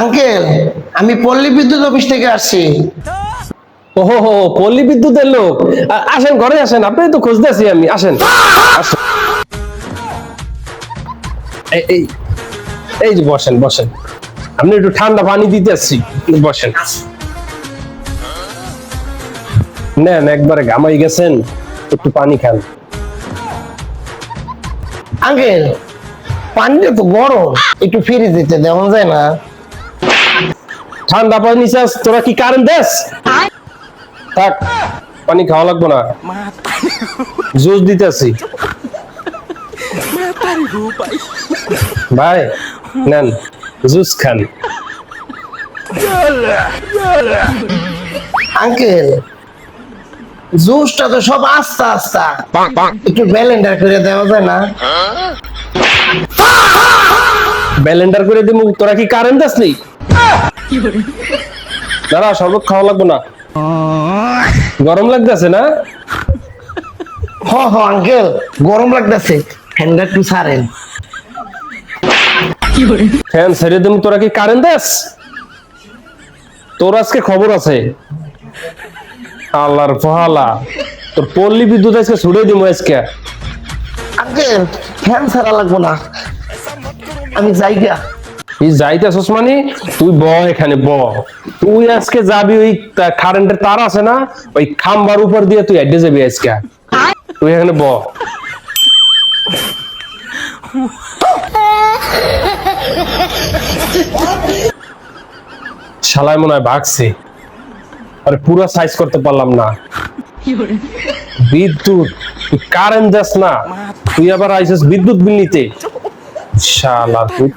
Uncle, আমি পল্লী বিদ্যুৎ অফিস থেকে আসছি। ওহো, পল্লী বিদ্যুতের লোক। আসেন, ঘরে আসেন, আপনি তো খুঁজতেছি আমি। আসেন আসেন। এই এই যে বসেন বসেন, আপনি একটু ঠান্ডা পানি দিতে আসছি, বসেন। নেন, একবারে ঘামাই গেছেন, একটু পানি খান। আঙ্কেল, পানিটা তো গরম, একটু ফ্রিজ দিতে দেওয়া যায় না? ঠান্ডা পানি চাস? তোরা কি কারেন্ট দেস? থাক, পানি খাওয়া লাগবো না, জুস দিতেছি। ভাই নেন, জুস খান। আঙ্কেল, জুসটা তো সব আস্তা আস্তা, একটু ব্লেন্ডার করে দেওয়া যায় না? ব্লেন্ডার করে দিমু, তোরা কি কারেন্ট দেস নি? দাঁড়া, শরবত খাওয়া লাগবো না, গরম লাগতেছে না? হ আঙ্কেল, গরম লাগতেছে, ফ্যানটা একটু ছাড়েন। ফ্যান ছেড়ে দিমু, তোরা কি কারেন্ট দেস? তোর আজকে খবর আছে। আল্লাহর ফহালা, তোর পল্লী বিদ্যুৎ আজকে ছুড়ে দিমু আজকে। আঙ্কেল, ফ্যান ছাড়া লাগবো না, আমি যাইগা। তুই যাইতেছস মানে? তুই ব, এখানে ব। তুই আজকে যাবি ওই কারেন্টের তার আছে না, ওই খাম্বার উপর দিয়ে তুই হেঁটে যাবি আজকে। তুই এখানে ব। শালায় মনে হয় ভাগছে, আরে পুরো সাইজ করতে পারলাম না। বিদ্যুৎ, তুই কারেন্ট যাস না, তুই আবার আইসিস বিদ্যুৎ বিল নিতে। শালা তুই।